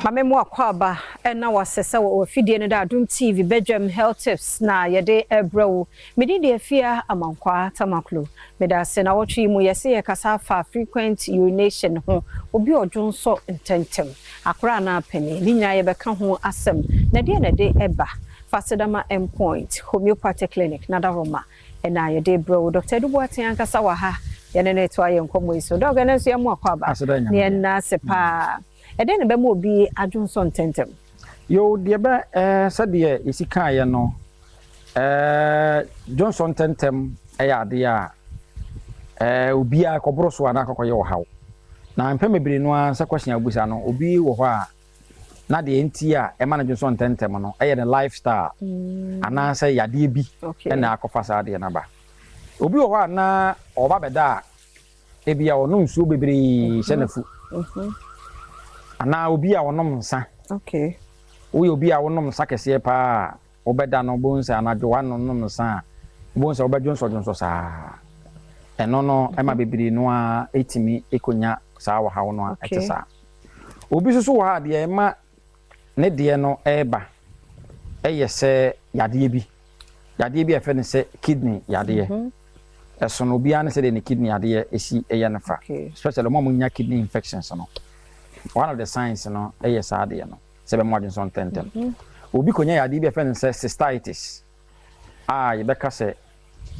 Mamemo akwaba na wasese wo fidie ne da Adom TV Badwam health tips na yede ebrew medi de afia amankwa tamaklo meda se na wotwe mu yese ye kasa fa frequent urination ho obi odwonso intentem akora na apene ni nya ye beka ho asem na de eba fasedama endpoint homeopathic clinic na daroma na yede ebrew Dr. Duboaten kasa wa ha yene ne to aye nkomo iso do organize ya mu akwaba ne na sepa Eden be mo bi adwonso ntentem. Yo de be sade esika ye no Johnson ntentem ade a obi a kobro so ana akọkọ ye wo hawo. Na mpem mebiri no a sa question abusa no obi wo ho a na de enti a e ma na Johnson ntentem no the lifestyle ana sa yade bi na akọfa sa de na ba. Obi wo ho a na oba beda e bia ono nsuo bebiri senafu. Ana obi a wonom nsa. Okay. Wo obi a wonom nsa kese pa obeda no bonsa anadwo wanom nsa. Bonsa obedwonso saa. Eno no ema bebiri no a etimi ekonya saa wa hawo no a etesa. Obi susu wa de ema ne de no eba. Eyese yade bi. Yade bi efe ne se kidney yade. Eso no obi an se de ne kidney yade esi eye ne fa. Especially mo nya kidney infections no. One of the signs no sad no se be mo Johnson tentem obi konya yade bi efen se cystitis ye beka se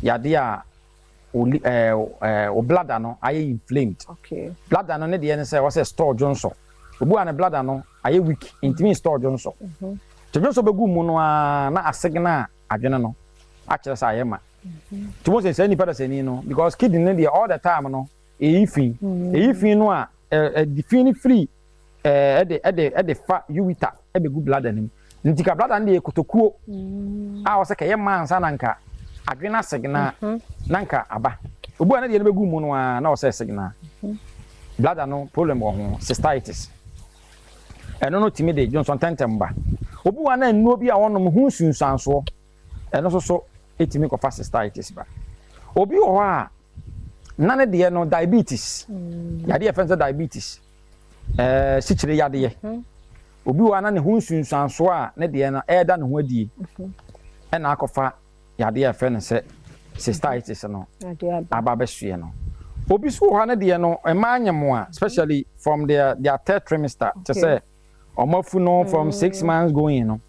yade a o bladder no aye inflamed. Bladder no ne de ne se wo se store Johnson obu an bladder no aye weak intimi store Johnson Johnson begu mu no na asigna adwene no a kire sa ayema to mo se ni pada se ni no because kidney ne de all the time no efin no a defini free ede fa uwita ebegu bladder nim ntika bladder ne ekotokuo a wo se ka ye mansa nanka adwena signa nanka aba obu na de begu mu no na wo se signa bladder no problem wo ho cystitis eno no timi de Johnson tentem ba obu na nnuo bi a wonom hu sunsanso eno so etimi ko fa cystitis ba obi wo a nane de no diabetes yade efense diabetes sichire yade obi wa na ne hu sunsanso a ne de na eda ne ho adie na akofa yade efense cystitis no aba besue no obi so ha ne de no emanyemo a especially from their third trimester to say omafu no from 6 months going no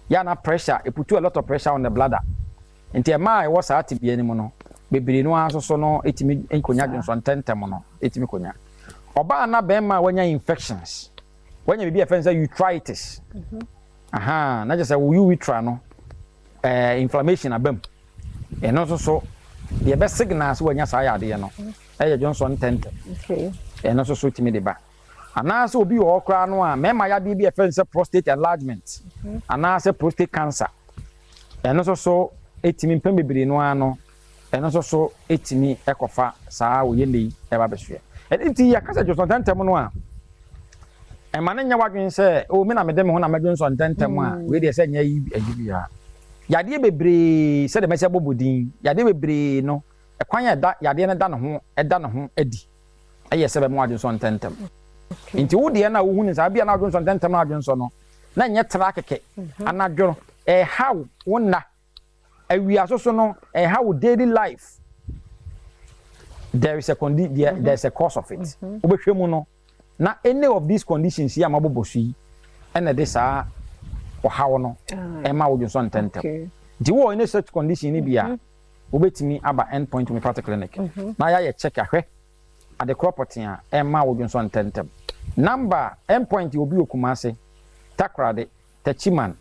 ya na pressure it put a lot of pressure on the bladder enti ema e was at bi anim no bebiri no asoso no etimi enkonya Johnson tentem no etimi konya oba na be ma wanya infections wanya bibi afenza urethritis na just say urethra no inflammation abam eno so the best signals wanya sa ya de no Johnson tentem eno so etimi de ba ana so obi wo kra no a mema ya de bi afenza prostate enlargement ana se prostate cancer eno so etimi mpem bebiri no ano eno so etimi ekofa saa wo yendei eba besue enti yakasa Johnson tentem no a emane nya wadwen se o me na mede me ho na Johnson tentem a we de se nya yi agibia yade bebre se de me se bobodin yade bebre no ekwan ya da yade ne da ne ho adi eye se be mo Johnson tentem enti wo de na wo hu ni sa bia na Johnson tentem na Johnson no na nya tra keke anadwo how wonna awia so no how daily life there is a there's a cause of it obehwemu no na any of these conditions here mabobosu and this are or how no ema Johnson tentem the wo in such condition ni bia obetimi aba endpoint homeopathic clinic na ya check ahwe at the property ema Johnson tentem number endpoint obi okumase takrade tachiman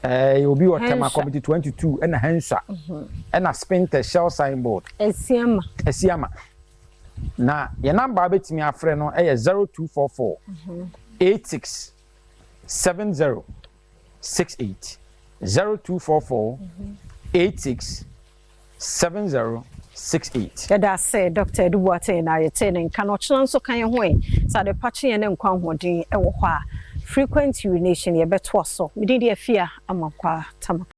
obi otema committee 22 and Hansa and a spinter shell signboard esiama na your number betimi afre no 0244 86 70 68 0244 86 70 68 That say Dr. Duboaten na yetene nka no chena nso kan ho e sa de pache ye ne nkwa hodin e wo hɔ a frequent urination ye beto so me de afia amankwa tama